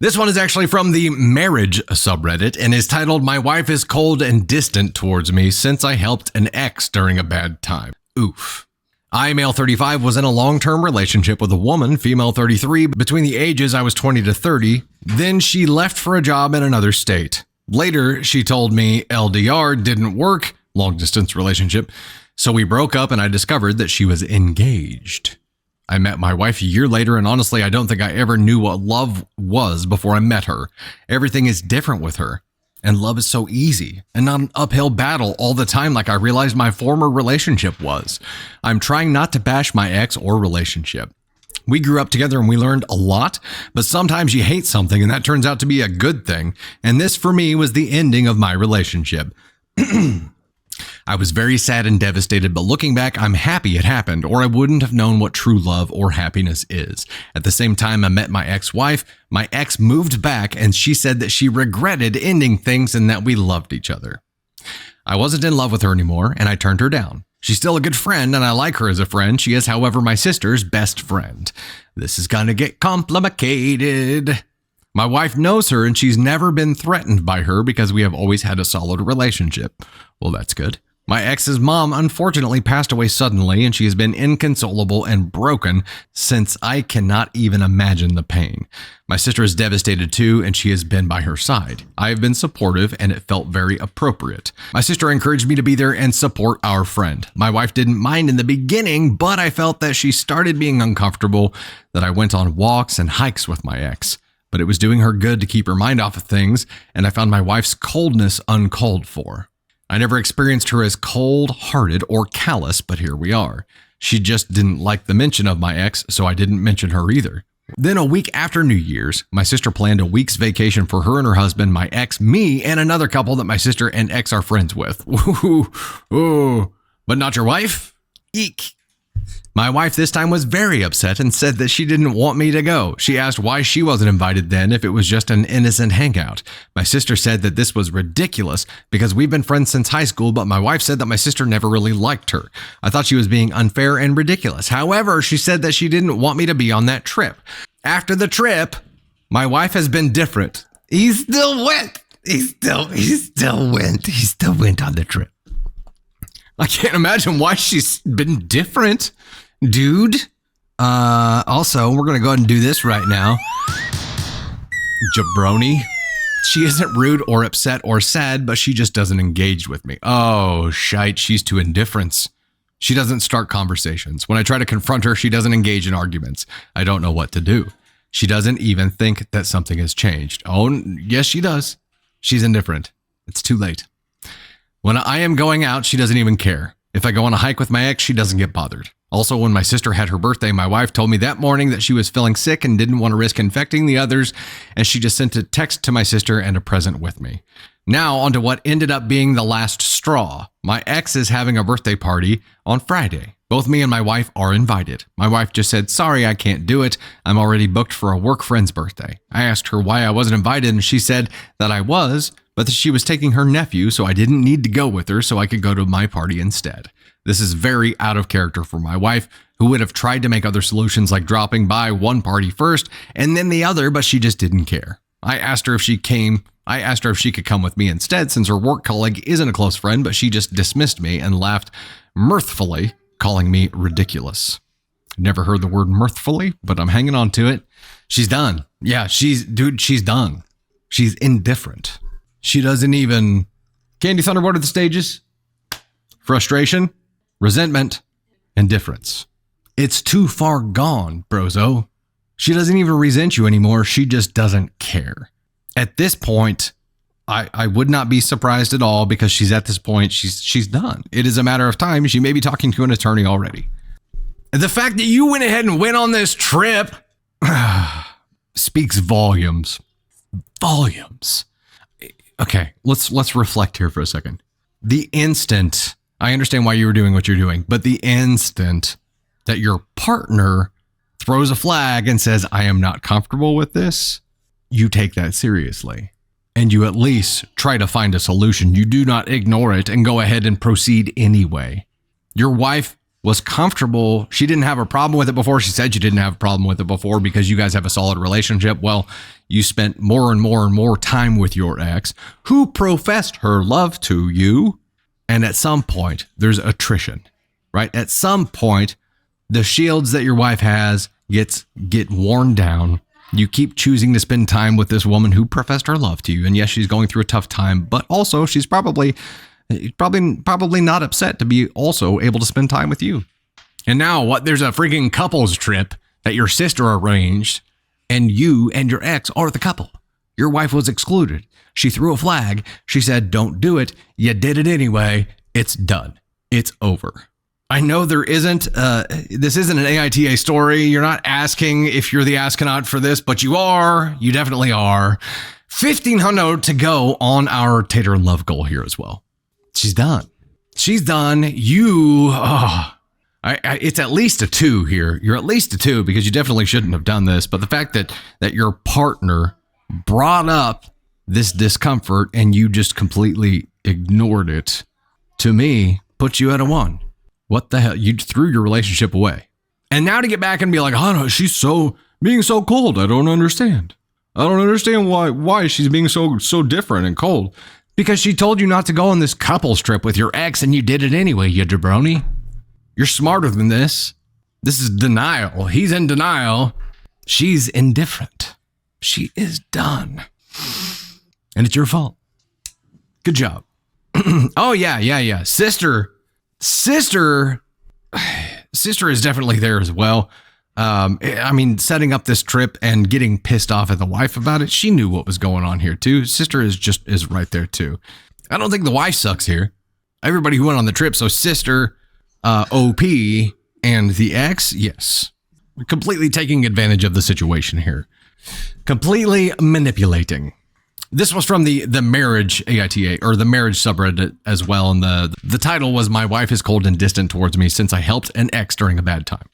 This one is actually from the marriage subreddit and is titled, "My wife is cold and distant towards me since I helped an ex during a bad time." Oof. I, male 35, was in a long-term relationship with a woman, female 33, between the ages I was 20 to 30. Then she left for a job in another state. Later, she told me LDR didn't work, long-distance relationship, so we broke up and I discovered that she was engaged. I met my wife a year later, and honestly, I don't think I ever knew what love was before I met her. Everything is different with her, and love is so easy and not an uphill battle all the time like I realized my former relationship was. I'm trying not to bash my ex or relationship. We grew up together and we learned a lot, but sometimes you hate something and that turns out to be a good thing, and this for me was the ending of my relationship. I was very sad and devastated, but looking back, I'm happy it happened, or I wouldn't have known what true love or happiness is. At the same time, I met my ex-wife. My ex moved back, and she said that she regretted ending things and that we loved each other. I wasn't in love with her anymore, and I turned her down. She's still a good friend, and I like her as a friend. She is, however, my sister's best friend. This is gonna get complicated. My wife knows her, and she's never been threatened by her because we have always had a solid relationship. Well, that's good. My ex's mom unfortunately passed away suddenly, and she has been inconsolable and broken since. I cannot even imagine the pain. My sister is devastated too, and she has been by her side. I have been supportive, and it felt very appropriate. My sister encouraged me to be there and support our friend. My wife didn't mind in the beginning, but I felt that she started being uncomfortable, that I went on walks and hikes with my ex. But it was doing her good to keep her mind off of things, and I found my wife's coldness uncalled for. I never experienced her as cold-hearted or callous, but here we are. She just didn't like the mention of my ex, so I didn't mention her either. Then a week after New Year's, my sister planned a week's vacation for her and her husband, my ex, me, and another couple that my sister and ex are friends with. Ooh, but not your wife? Eek. My wife this time was very upset and said that she didn't want me to go. She asked why she wasn't invited then if it was just an innocent hangout. My sister said that this was ridiculous because we've been friends since high school, but my wife said that my sister never really liked her. I thought she was being unfair and ridiculous. However, she said that she didn't want me to be on that trip. After the trip, my wife has been different. He still went on the trip. I can't imagine why she's been different. Dude. Also, we're going to go ahead and do this right now. Jabroni. She isn't rude or upset or sad, but she just doesn't engage with me. Oh, shite. She's to indifference. She doesn't start conversations. When I try to confront her, she doesn't engage in arguments. I don't know what to do. She doesn't even think that something has changed. Oh, yes, she does. She's indifferent. It's too late. When I am going out, she doesn't even care. If I go on a hike with my ex, she doesn't get bothered. Also, when my sister had her birthday, my wife told me that morning that she was feeling sick and didn't want to risk infecting the others, and she just sent a text to my sister and a present with me. Now, on to what ended up being the last straw. My ex is having a birthday party on Friday. Both me and my wife are invited. My wife just said, "Sorry, I can't do it. I'm already booked for a work friend's birthday." I asked her why I wasn't invited, and she said that I was, but that she was taking her nephew, so I didn't need to go with her, so I could go to my party instead. This is very out of character for my wife, who would have tried to make other solutions like dropping by one party first and then the other, but she just didn't care. I asked her if she could come with me instead, since her work colleague isn't a close friend, but she just dismissed me and laughed mirthfully, calling me ridiculous. Never heard the word mirthfully, but I'm hanging on to it. She's done. Yeah, she's done. She's indifferent. She doesn't even... Candy Thunder, what are the stages? Frustration, resentment, indifference. It's too far gone, brozo. She doesn't even resent you anymore. She just doesn't care. At this point, I would not be surprised at all, because she's at this point, she's done. It is a matter of time. She may be talking to an attorney already. The fact that you went ahead and went on this trip speaks volumes. Volumes. Okay, let's reflect here for a second. The instant, I understand why you were doing what you're doing, but the instant that your partner throws a flag and says, "I am not comfortable with this," you take that seriously. And you at least try to find a solution. You do not ignore it and go ahead and proceed anyway. Your wife was comfortable. She didn't have a problem with it before. She said she didn't have a problem with it before because you guys have a solid relationship. Well, you spent more and more and more time with your ex who professed her love to you. And at some point, there's attrition, right? At some point, the shields that your wife has get worn down. You keep choosing to spend time with this woman who professed her love to you. And yes, she's going through a tough time, but also she's probably not upset to be also able to spend time with you. And now there's a freaking couples trip that your sister arranged, and you and your ex are the couple. Your wife was excluded. She threw a flag. She said, don't do it. You did it anyway. It's done. It's over. I know this isn't an AITA story. You're not asking if you're the astronaut for this, but you are. You definitely are. 1,500 to go on our Tater and Love goal here as well. She's done. She's done. It's at least a 2 here. You're at least a 2 because you definitely shouldn't have done this. But the fact that your partner brought up this discomfort and you just completely ignored it, to me, puts you at a 1. What the hell? You threw your relationship away. And now to get back and be like, oh no, she's being so cold. I don't understand. I don't understand why she's being so different and cold. Because she told you not to go on this couples trip with your ex and you did it anyway, you jabroni. You're smarter than this. This is denial. He's in denial. She's indifferent. She is done. And it's your fault. Good job. Oh, yeah. Sister is definitely there as well. I mean, setting up this trip and getting pissed off at the wife about it. She knew what was going on here too. Sister is right there too. I don't think the wife sucks here. Everybody who went on the trip. So sister, OP, and the ex. Yes. Completely taking advantage of the situation here. Completely manipulating. This was from the marriage AITA, or the marriage subreddit as well. And the title was, "My wife is cold and distant towards me since I helped an ex during a bad time."